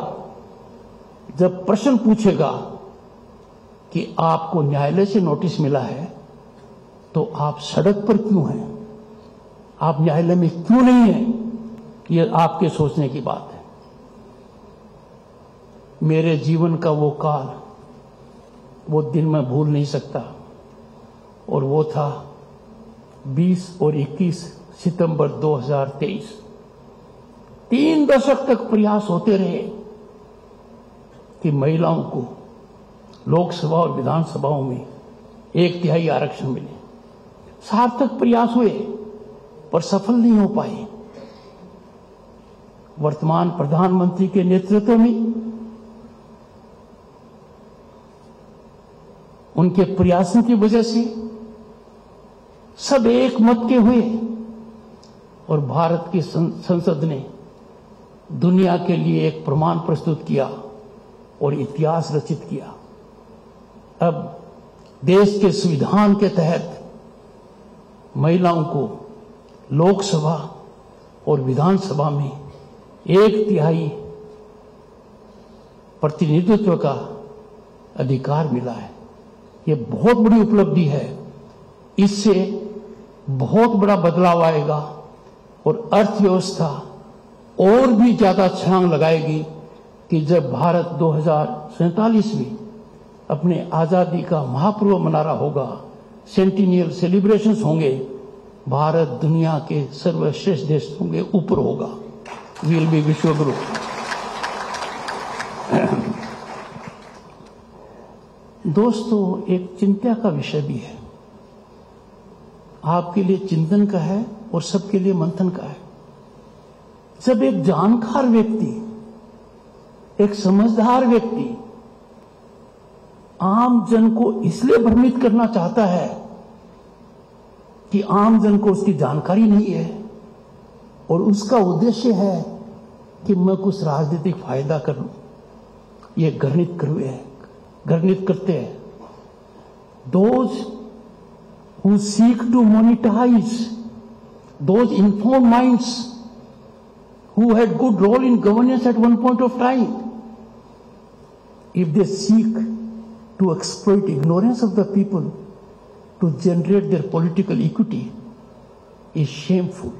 जब प्रश्न पूछेगा कि आपको न्यायालय से नोटिस मिला है तो आप सड़क पर क्यों हैं, आप न्यायालय में क्यों नहीं हैं। ये आपके सोचने की बात है। मेरे जीवन का वो काल, वो दिन मैं भूल नहीं सकता, और वो था 20 और 21 सितंबर 2023। 3 दशक तक प्रयास होते रहे कि महिलाओं को लोकसभा और विधानसभाओं में 1/3 आरक्षण मिले। सार्थक प्रयास हुए पर सफल नहीं हो पाए। वर्तमान प्रधानमंत्री के नेतृत्व में, उनके प्रयासों की वजह से सब एक मत के हुए और भारत की संसद ने दुनिया के लिए एक प्रमाण प्रस्तुत किया और इतिहास रचित किया। अब देश के संविधान के तहत महिलाओं को लोकसभा और विधानसभा में 1/3 प्रतिनिधित्व का अधिकार मिला है। ये बहुत बड़ी उपलब्धि है। इससे बहुत बड़ा बदलाव आएगा और अर्थव्यवस्था और भी ज्यादा छलांग लगाएगी कि जब भारत 2047 में अपने आजादी का महापर्व मना रहा होगा, सेंटिनियल सेलिब्रेशंस होंगे, भारत दुनिया के सर्वश्रेष्ठ देशों के ऊपर होगा, विल बी विश्वगुरु। दोस्तों, एक चिंता का विषय भी है, आपके लिए चिंतन का है और सबके लिए मंथन का है। जब एक जानकार व्यक्ति, एक समझदार व्यक्ति आम जन को इसलिए भ्रमित करना चाहता है कि आम जन को उसकी जानकारी नहीं है और उसका उद्देश्य है कि मैं कुछ राजनीतिक फायदा कर लूं, ये घृणित करते हैं। Those who seek to monetize those informed minds who had good role in governance at one point of time, if they seek to exploit ignorance of the people to generate their political equity, is shameful.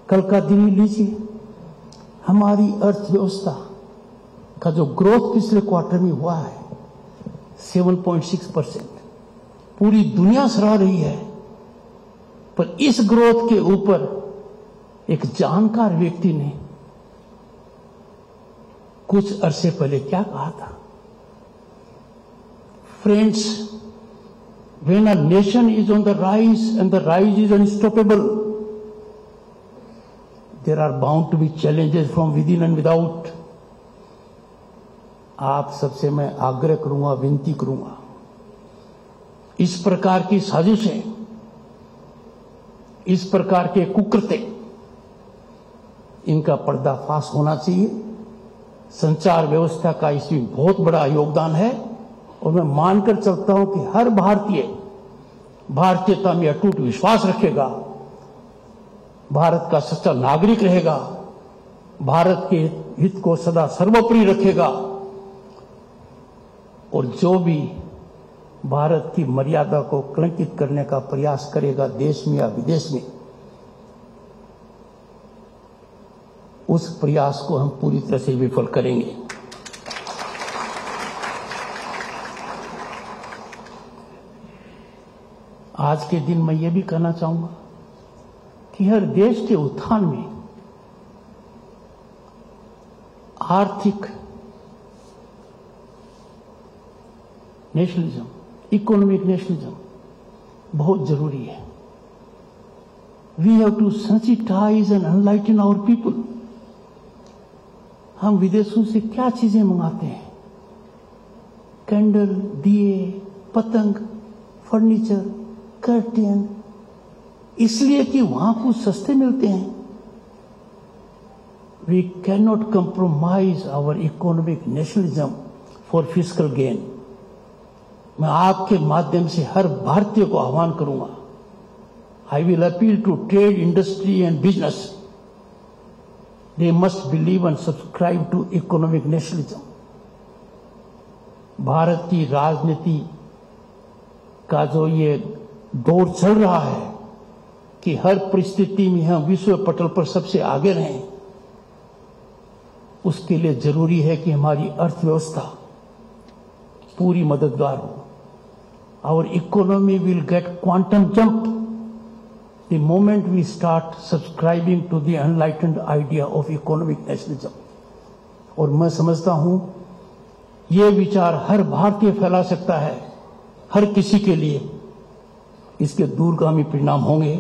कल का दिन लीजिए, हमारी अर्थव्यवस्था का जो growth पिछले quarter में हुआ है 7.6%, पूरी दुनिया सराह रही है, पर इस ग्रोथ के ऊपर एक जानकार व्यक्ति ने कुछ अरसे पहले क्या कहा था? Friends, when a nation is on the rise and the rise is unstoppable, there are bound to be challenges from within and without. आप सबसे मैं आग्रह करूंगा, विनती करूंगा, इस प्रकार की साजिशें, इस प्रकार के कुकृत्य, इनका पर्दाफाश होना चाहिए। संचार व्यवस्था का इसमें बहुत बड़ा योगदान है और मैं मानकर चलता हूं कि हर भारतीय भारतीयता में अटूट विश्वास रखेगा, भारत का सच्चा नागरिक रहेगा, भारत के हित को सदा सर्वोपरि रखेगा और जो भी भारत की मर्यादा को कलंकित करने का प्रयास करेगा देश में या विदेश में, उस प्रयास को हम पूरी तरह से विफल करेंगे। आज के दिन मैं ये भी कहना चाहूंगा कि हर देश के उत्थान में आर्थिक नेशनलिज्म, इकोनॉमिक नेशनलिज्म बहुत जरूरी है। We have to sensitise and enlighten our people. हम विदेशों से क्या चीजें मंगाते हैं? कैंडल, दिए, पतंग, फर्नीचर, कर्टेन, इसलिए कि वहां कुछ सस्ते मिलते हैं। We can not compromise our economic nationalism for fiscal gain. मैं आपके माध्यम से हर भारतीय को आह्वान करूंगा, I will appeal to trade, industry and business, they must believe and subscribe to economic nationalism. Bharat की राजनीति का जो ये दौर चल रहा है कि हर परिस्थिति में हम विश्व पटल पर सबसे आगे रहें, उसके लिए जरूरी है कि हमारी अर्थव्यवस्था पूरी मददगार हो। Our economy will get quantum jump the moment we start subscribing to the enlightened idea of economic nationalism. और मैं समझता हूं ये विचार हर भारतीय फैला सकता है, हर किसी के लिए इसके दूरगामी परिणाम होंगे।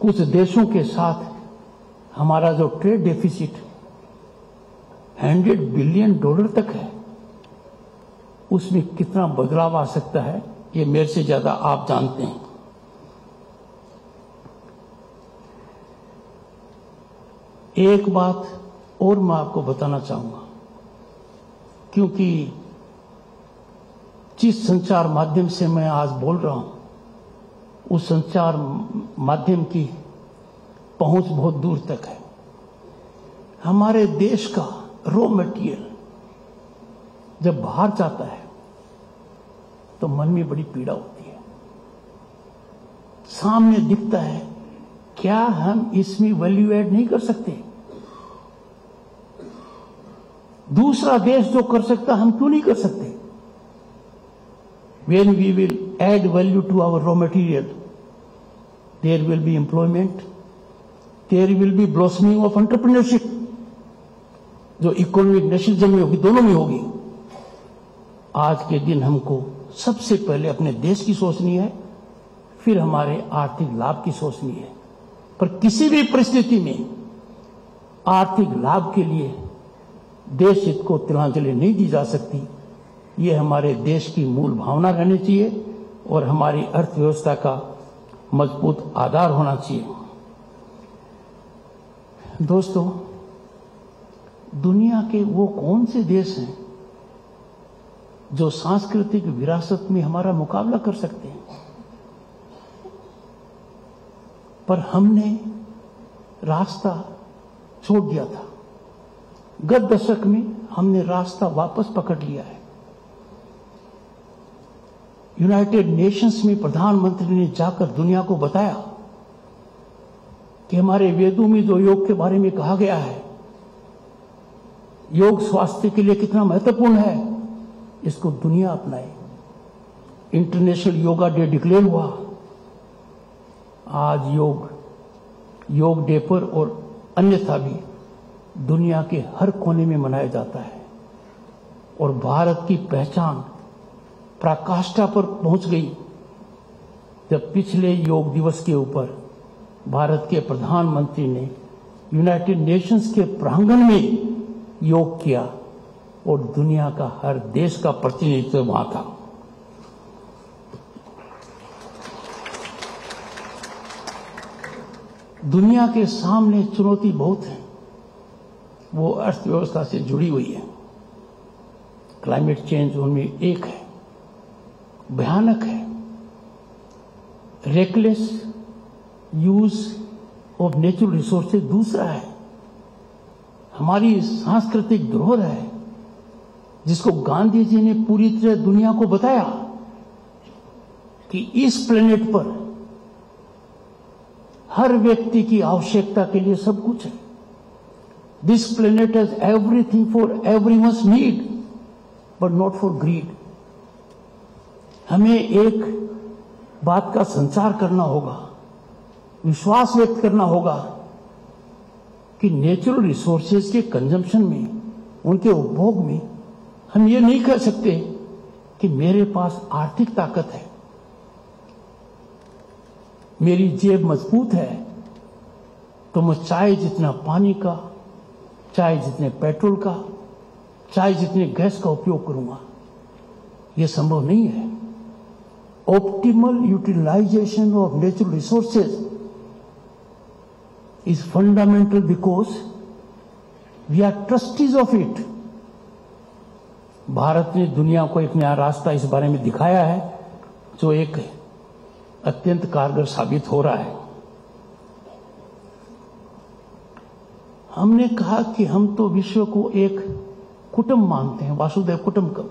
कुछ देशों के साथ हमारा जो ट्रेड डेफिसिट $100 बिलियन तक है, उसमें कितना बदलाव आ सकता है ये मेरे से ज्यादा आप जानते हैं। एक बात और मैं आपको बताना चाहूंगा, क्योंकि जिस संचार माध्यम से मैं आज बोल रहा हूं, उस संचार माध्यम की पहुंच बहुत दूर तक है। हमारे देश का रॉ मटेरियल जब बाहर जाता है तो मन में बड़ी पीड़ा होती है। सामने दिखता है, क्या हम इसमें वैल्यू ऐड नहीं कर सकते? दूसरा देश जो कर सकता हम क्यों नहीं कर सकते? When we will add value to our raw material, there will be employment, there will be blossoming of entrepreneurship, जो इकोनॉमिक नेशनलिज्म में होगी, दोनों में होगी। आज के दिन हमको सबसे पहले अपने देश की सोचनी है, फिर हमारे आर्थिक लाभ की सोचनी है। पर किसी भी परिस्थिति में आर्थिक लाभ के लिए देश हित को तिलांजलि नहीं दी जा सकती। ये हमारे देश की मूल भावना रहनी चाहिए और हमारी अर्थव्यवस्था का मजबूत आधार होना चाहिए। दोस्तों, दुनिया के वो कौन से देश हैं जो सांस्कृतिक विरासत में हमारा मुकाबला कर सकते हैं? पर हमने रास्ता छोड़ दिया था। गत दशक में हमने रास्ता वापस पकड़ लिया है। यूनाइटेड नेशंस में प्रधानमंत्री ने जाकर दुनिया को बताया कि हमारे वेदों में जो योग के बारे में कहा गया है, योग स्वास्थ्य के लिए कितना महत्वपूर्ण है, इसको दुनिया अपनाए। इंटरनेशनल योगा डे डिक्लेयर हुआ। आज योग डे पर और अन्यथा भी दुनिया के हर कोने में मनाया जाता है और भारत की पहचान पराकाष्ठा पर पहुंच गई जब पिछले योग दिवस के ऊपर भारत के प्रधानमंत्री ने यूनाइटेड नेशंस के प्रांगण में योग किया और दुनिया का हर देश का प्रतिनिधित्व वहां था। दुनिया के सामने चुनौती बहुत है, वो अर्थव्यवस्था से जुड़ी हुई है। क्लाइमेट चेंज उनमें एक है, भयानक है। Reckless use of natural resources दूसरा है। हमारी सांस्कृतिक धरोहर है जिसको गांधी जी ने पूरी तरह दुनिया को बताया कि इस प्लेनेट पर हर व्यक्ति की आवश्यकता के लिए सब कुछ है। This planet has everything for everyone's need but not for greed. हमें एक बात का संचार करना होगा, विश्वास व्यक्त करना होगा कि नेचुरल रिसोर्सेज के कंजम्पशन में, उनके उपभोग में हम ये नहीं कह सकते कि मेरे पास आर्थिक ताकत है, मेरी जेब मजबूत है तो मैं चाहे जितना पानी का, चाहे जितने पेट्रोल का, चाहे जितने गैस का उपयोग करूंगा। यह संभव नहीं है। Optimal utilisation of natural resources is fundamental because we are trustees of it। Bharat ने दुनिया को एक नया रास्ता इस बारे में दिखाया है जो एक अत्यंत कारगर साबित हो रहा है। हमने कहा कि हम तो विश्व को एक कुटुंब मानते हैं, वासुदेव कुटुंबकम।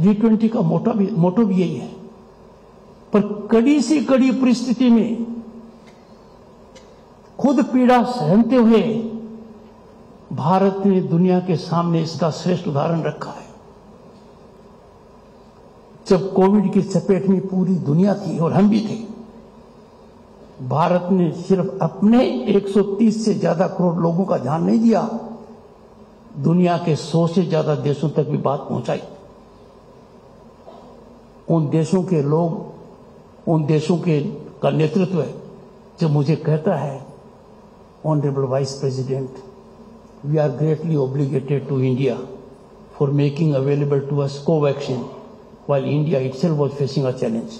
G20 का मोटो भी यही है। पर कड़ी से कड़ी परिस्थिति में खुद पीड़ा सहते हुए भारत ने दुनिया के सामने इसका श्रेष्ठ उदाहरण रखा है। जब कोविड की चपेट में पूरी दुनिया थी और हम भी थे, भारत ने सिर्फ अपने 130 से ज्यादा करोड़ लोगों का ध्यान नहीं दिया, दुनिया के 100 से ज्यादा देशों तक भी बात पहुंचाई। उन देशों के लोग, उन देशों के का नेतृत्व जो मुझे कहता है, Honorable Vice President, we are greatly obligated to India for making available to us Covaxin while India itself was facing a challenge.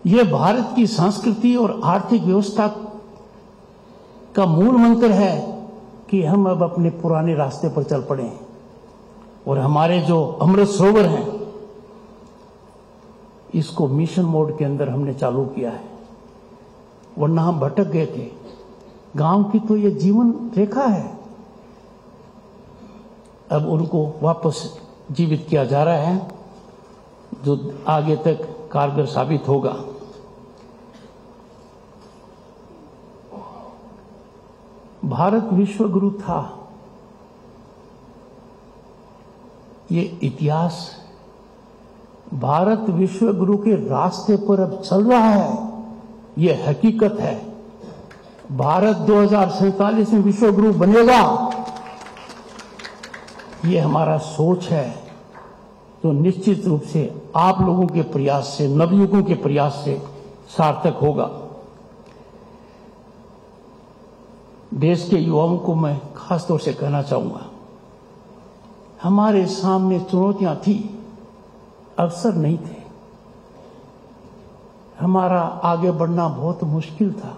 यह भारत की संस्कृति और आर्थिक व्यवस्था का मूल मंत्र है कि हम अब अपने पुराने रास्ते पर चल पड़े और हमारे जो अमृत सरोवर हैं इसको मिशन मोड के अंदर हमने चालू किया है, वरना हम भटक गए थे। गांव की तो ये जीवन रेखा है, अब उनको वापस जीवित किया जा रहा है जो आगे तक कारगर साबित होगा। भारत विश्व गुरु था, ये इतिहास भारत विश्व गुरु के रास्ते पर अब चल रहा है, ये हकीकत है। भारत 2047 में विश्व गुरु बनेगा, ये हमारा सोच है, तो निश्चित रूप से आप लोगों के प्रयास से, नवयुगों के प्रयास से सार्थक होगा। देश के युवाओं को मैं खास तौर से कहना चाहूंगा, हमारे सामने चुनौतियां थी, अवसर नहीं थे। हमारा आगे बढ़ना बहुत मुश्किल था।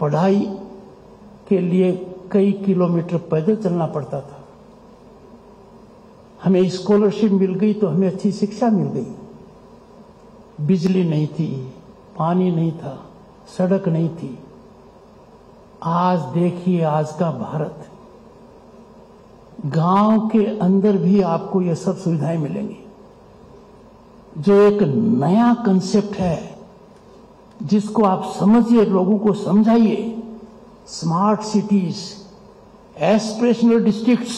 पढ़ाई के लिए कई किलोमीटर पैदल चलना पड़ता था। हमें स्कॉलरशिप मिल गई तो हमें अच्छी शिक्षा मिल गई। बिजली नहीं थी, पानी नहीं था, सड़क नहीं थी। आज देखिए, आज का भारत, गांव के अंदर भी आपको ये सब सुविधाएं मिलेंगी। जो एक नया कंसेप्ट है, जिसको आप समझिए, लोगों को समझाइए। स्मार्ट सिटीज, एस्पिरेशनल डिस्ट्रिक्ट्स,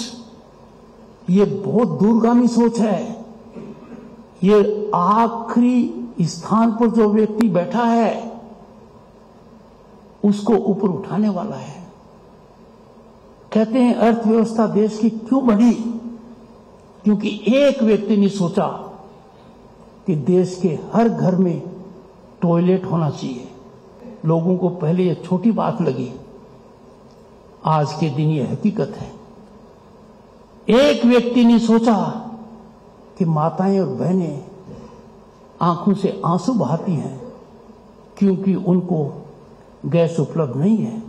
ये बहुत दूरगामी सोच है। ये आखिरी स्थान पर जो व्यक्ति बैठा है, उसको ऊपर उठाने वाला है। कहते हैं अर्थव्यवस्था देश की क्यों बढ़ी? क्योंकि एक व्यक्ति ने सोचा कि देश के हर घर में टॉयलेट होना चाहिए। लोगों को पहले ये छोटी बात लगी, आज के दिन ये हकीकत है। एक व्यक्ति ने सोचा कि माताएं और बहनें आंखों से आंसू बहाती हैं क्योंकि उनको गैस उपलब्ध नहीं है।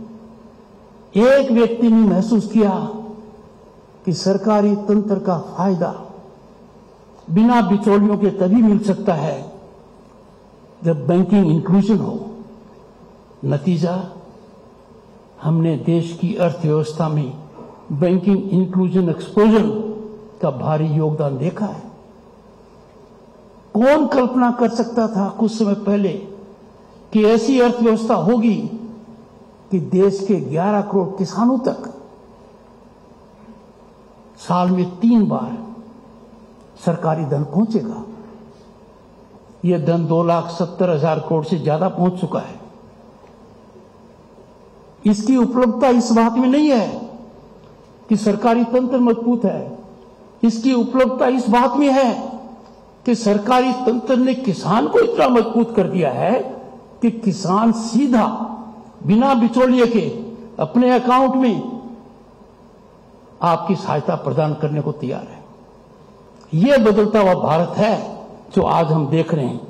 एक व्यक्ति ने महसूस किया कि सरकारी तंत्र का फायदा बिना बिचौलियों के तभी मिल सकता है जब बैंकिंग इंक्लूजन हो। नतीजा, हमने देश की अर्थव्यवस्था में बैंकिंग इंक्लूजन एक्सपोजर का भारी योगदान देखा है। कौन कल्पना कर सकता था कुछ समय पहले कि ऐसी अर्थव्यवस्था होगी कि देश के 11 करोड़ किसानों तक साल में 3 बार सरकारी धन पहुंचेगा। यह धन 2,70,000 करोड़ से ज्यादा पहुंच चुका है। इसकी उपलब्धता इस बात में नहीं है कि सरकारी तंत्र मजबूत है। इसकी उपलब्धता इस बात में है कि सरकारी तंत्र ने किसान को इतना मजबूत कर दिया है कि किसान सीधा बिना बिचौलिए के अपने अकाउंट में आपकी सहायता प्रदान करने को तैयार है। यह बदलता हुआ भारत है जो आज हम देख रहे हैं।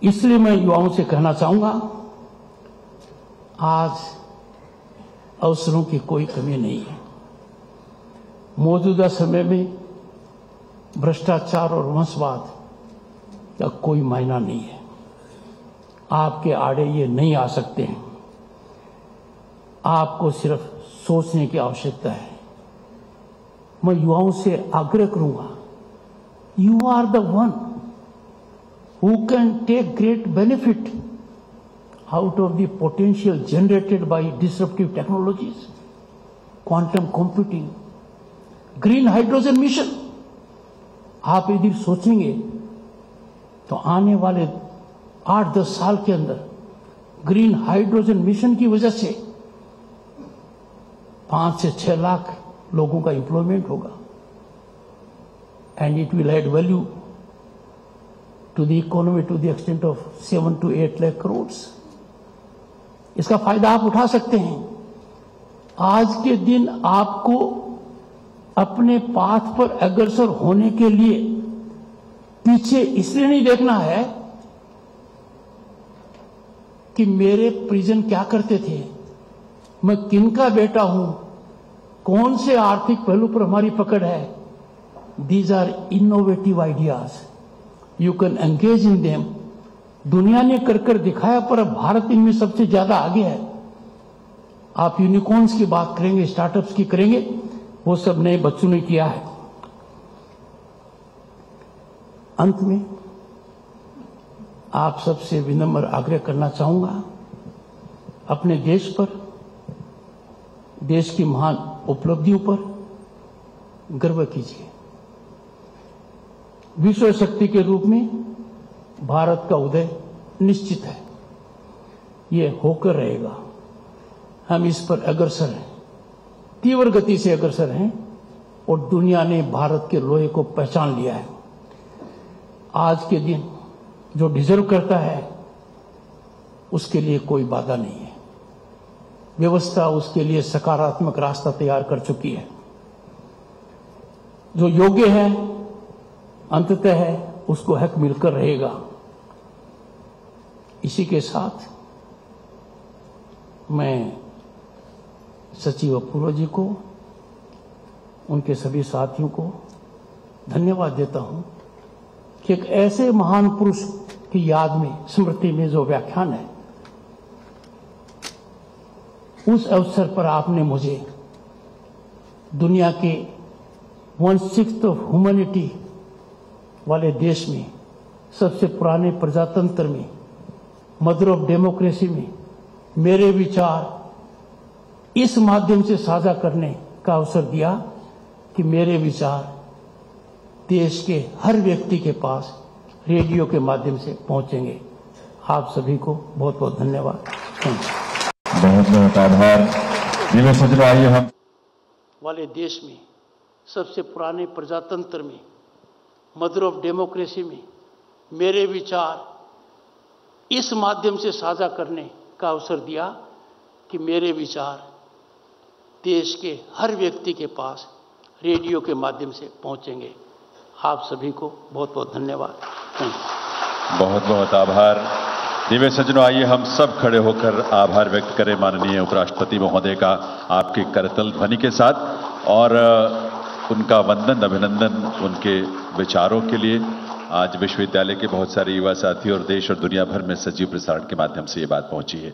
इसलिए मैं युवाओं से कहना चाहूंगा, आज अवसरों की कोई कमी नहीं है। मौजूदा समय में भ्रष्टाचार और वंशवाद का कोई मायना नहीं है। आपके आड़े ये नहीं आ सकते हैं। आपको सिर्फ सोचने की आवश्यकता है। मैं युवाओं से आग्रह करूंगा, you are the one who can take great benefit out of the potential generated by disruptive technologies, quantum computing, green hydrogen mission। आप यदि सोचेंगे तो आने वाले 8-10 साल के अंदर ग्रीन हाइड्रोजन मिशन की वजह से 5 से 6 लाख लोगों का एम्प्लॉयमेंट होगा। And it will add value to the economy to the extent of 7 to 8 lakh crore. इसका फायदा आप उठा सकते हैं। आज के दिन आपको अपने पाथ पर अग्रसर होने के लिए पीछे इसलिए नहीं देखना है कि मेरे परिजन क्या करते थे, मैं किनका बेटा हूं, कौन से आर्थिक पहलू पर हमारी पकड़ है। These are innovative ideas, you can engage in them. दुनिया ने कर दिखाया, पर अब भारत इनमें सबसे ज्यादा आगे है। आप यूनिकॉर्न्स की बात करेंगे, स्टार्टअप्स की करेंगे, वो सब नए बच्चों ने किया है। अंत में आप सबसे विनम्र आग्रह करना चाहूंगा, अपने देश पर देश की महान उपलब्धियों पर गर्व कीजिए। विश्व शक्ति के रूप में भारत का उदय निश्चित है, ये होकर रहेगा। हम इस पर अग्रसर हैं, तीव्र गति से अग्रसर हैं और दुनिया ने भारत के लोहे को पहचान लिया है। आज के दिन जो डिजर्व करता है उसके लिए कोई बाधा नहीं है। व्यवस्था उसके लिए सकारात्मक रास्ता तैयार कर चुकी है। जो योग्य है अंततः है उसको हक मिलकर रहेगा। इसी के साथ मैं सचिव अपूर्व जी को, उनके सभी साथियों को धन्यवाद देता हूं कि एक ऐसे महान पुरुष की याद में, स्मृति में जो व्याख्यान है, उस अवसर पर आपने मुझे दुनिया के 1/6 ऑफ ह्यूमैनिटी वाले देश में, सबसे पुराने प्रजातंत्र में, मदर ऑफ डेमोक्रेसी में मेरे विचार इस माध्यम से साझा करने का अवसर दिया कि मेरे विचार देश के हर व्यक्ति के पास रेडियो के माध्यम से पहुंचेंगे। आप सभी को बहुत बहुत धन्यवाद। बहुत बहुत आभार। दिव्य सज्जनों, आइए हम वाले देश में, सबसे पुराने प्रजातंत्र में, मदर ऑफ डेमोक्रेसी में मेरे विचार इस माध्यम से साझा करने का अवसर दिया कि मेरे विचार देश के हर व्यक्ति के पास रेडियो के माध्यम से पहुंचेंगे। आप सभी को बहुत बहुत धन्यवाद। बहुत बहुत आभार। दिव्य सज्जनों, आइए हम सब खड़े होकर आभार व्यक्त करें माननीय उपराष्ट्रपति महोदय का आपके करतल ध्वनि के साथ, और उनका वंदन, अभिनंदन उनके विचारों के लिए। आज विश्वविद्यालय के बहुत सारे युवा साथी और देश और दुनिया भर में सजीव प्रसारण के माध्यम से ये बात पहुंची है।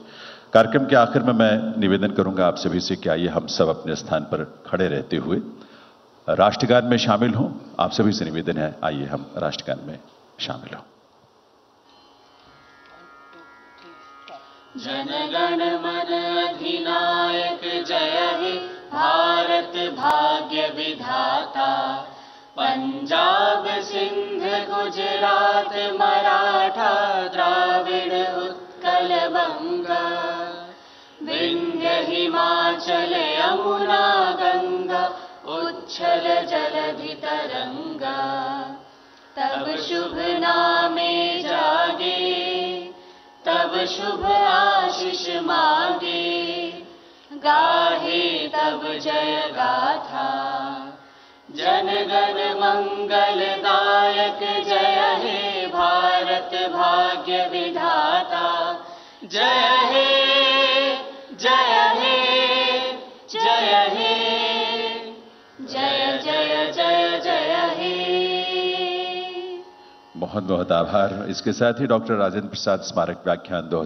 कार्यक्रम के आखिर में मैं निवेदन करूंगा आप सभी से कि आइए हम सब अपने स्थान पर खड़े रहते हुए राष्ट्रगान में शामिल हों। आप सभी से निवेदन है, आइए हम राष्ट्रगान में शामिल हों। जनगण मन अधिनायक जय हे भारत भाग्य विधाता। पंजाब सिंध गुजरात मराठा द्राविड़ उत्कल बंगा। विंध्य हिमाचल यमुना गंगा उच्छल जलधि तरंगा। तब शुभ नामे जागे तब शुभ आशीष मांगे। गाहे तब जय गाथा। जनगण मंगलदायक जय हे भारत भाग्य विधाता। जय हे जय हे जय हे जय जय जय जय हे। बहुत बहुत आभार। इसके साथ ही डॉक्टर राजेंद्र प्रसाद स्मारक व्याख्यान